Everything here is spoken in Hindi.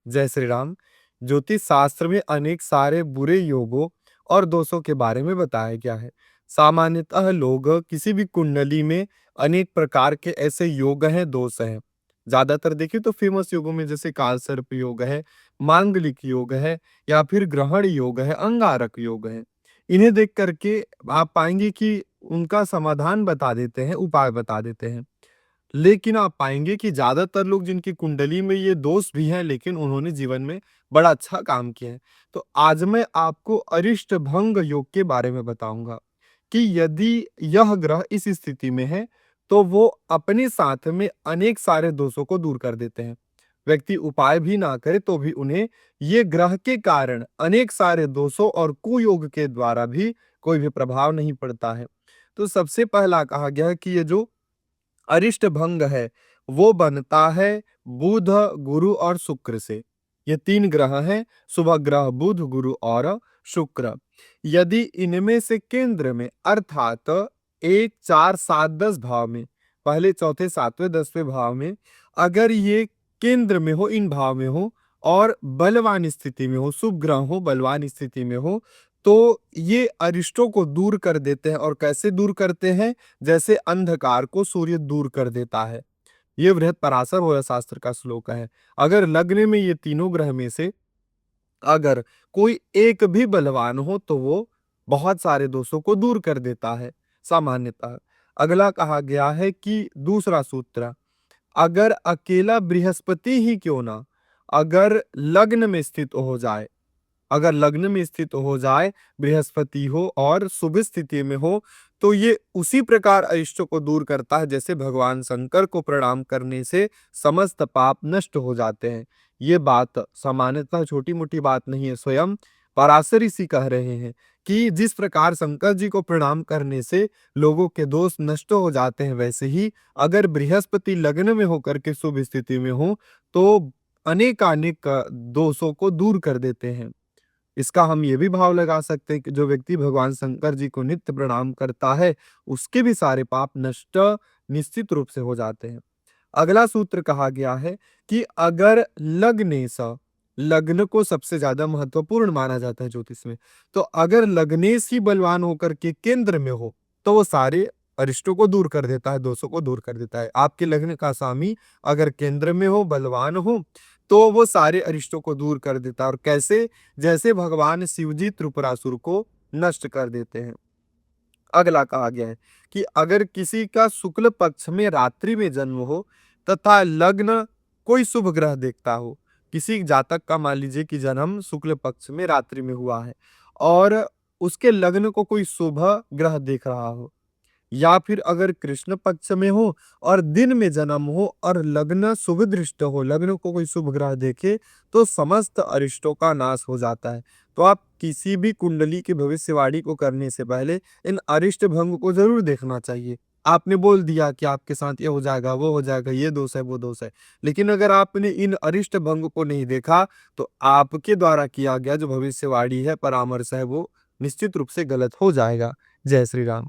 जय श्री राम। ज्योतिष शास्त्र में अनेक सारे बुरे योगों और दोषों के बारे में बताया गया है। सामान्यतः लोग किसी भी कुंडली में अनेक प्रकार के ऐसे योग हैं, दोष हैं। ज्यादातर देखिए तो फेमस योगों में जैसे कालसर्प योग है, मांगलिक योग है, या फिर ग्रहण योग है, अंगारक योग है। इन्हें देख करके आप पाएंगे कि उनका समाधान बता देते हैं, उपाय बता देते हैं। लेकिन आप पाएंगे कि ज्यादातर लोग जिनकी कुंडली में ये दोष भी हैं, लेकिन उन्होंने जीवन में बड़ा अच्छा काम किया है। तो आज मैं आपको अरिष्ट भंग योग के बारे में बताऊंगा कि यदि यह ग्रह इस स्थिति में है तो वो अपने साथ में अनेक सारे दोषों को दूर कर देते हैं। व्यक्ति उपाय भी ना करे तो भी उन्हें ये ग्रह के कारण अनेक सारे दोषों और कुयोग के द्वारा भी कोई भी प्रभाव नहीं पड़ता है। तो सबसे पहला कहा गया है कि ये जो अरिष्ट भंग है वो बनता है बुध, गुरु और शुक्र से। ये तीन ग्रह हैं, शुभ ग्रह बुध, गुरु और शुक्र। यदि इनमें से केंद्र में अर्थात 1, 4, 7, 10 भाव में, पहले चौथे सातवें 10वें भाव में अगर ये केंद्र में हो, इन भाव में हो और बलवान स्थिति में हो, शुभ ग्रह हो, बलवान स्थिति में हो, तो ये अरिष्टों को दूर कर देते हैं। और कैसे दूर करते हैं? जैसे अंधकार को सूर्य दूर कर देता है। ये बृहत पराशर होय शास्त्र का श्लोक है। अगर लग्न में ये तीनों ग्रह में से अगर कोई एक भी बलवान हो तो वो बहुत सारे दोषों को दूर कर देता है सामान्यतः। अगला कहा गया है कि दूसरा सूत्र, अगर अकेला बृहस्पति ही क्यों ना अगर लग्न में स्थित हो जाए, अगर लग्न में स्थित हो जाए, बृहस्पति हो और शुभ स्थिति में हो, तो ये उसी प्रकार अरिष्टों को दूर करता है जैसे भगवान शंकर को प्रणाम करने से समस्त पाप नष्ट हो जाते हैं। ये बात सामान्यतः छोटी मोटी बात नहीं है, स्वयं पराशर ऋषि कह रहे हैं कि जिस प्रकार शंकर जी को प्रणाम करने से लोगों के दोष नष्ट हो जाते हैं, वैसे ही अगर बृहस्पति लग्न में होकर के शुभ स्थिति में हो तो अनेकानेक दोषों को दूर कर देते हैं। इसका हम ये भी भाव लगा सकते हैं कि जो व्यक्ति भगवान शंकर जी को नित्य प्रणाम करता है उसके भी सारे पाप नष्ट निश्चित रूप से हो जाते हैं। अगला सूत्र कहा गया है कि अगर लग्नेश, लग्न को सबसे ज्यादा महत्वपूर्ण माना जाता है ज्योतिष में, तो अगर लग्नेश ही बलवान होकर के केंद्र में हो तो वो सारे अरिष्टों को दूर कर देता है, दोषों को दूर कर देता है। आपके लग्न का स्वामी अगर केंद्र में हो, बलवान हो, तो वो सारे अरिष्टों को दूर कर देता है। और कैसे? जैसे भगवान शिवजी त्रिपुरासुर को नष्ट कर देते हैं। अगला कहा गया है कि अगर किसी का शुक्ल पक्ष में रात्रि में जन्म हो तथा लग्न कोई शुभ ग्रह देखता हो, किसी जातक का मान लीजिए कि जन्म शुक्ल पक्ष में रात्रि में हुआ है और उसके लग्न को कोई शुभ ग्रह देख रहा हो, या फिर अगर कृष्ण पक्ष में हो और दिन में जन्म हो और लग्न शुभ दृष्ट हो, लग्न को कोई शुभ ग्रह देखे, तो समस्त अरिष्टों का नाश हो जाता है। तो आप किसी भी कुंडली की भविष्यवाणी को करने से पहले इन अरिष्ट भंग को जरूर देखना चाहिए। आपने बोल दिया कि आपके साथ ये हो जाएगा, वो हो जाएगा, ये दोष है, वो दोष है, लेकिन अगर आपने इन अरिष्ट भंग को नहीं देखा तो आपके द्वारा किया गया जो भविष्यवाणी है, परामर्श है, वो निश्चित रूप से गलत हो जाएगा। जय श्री राम।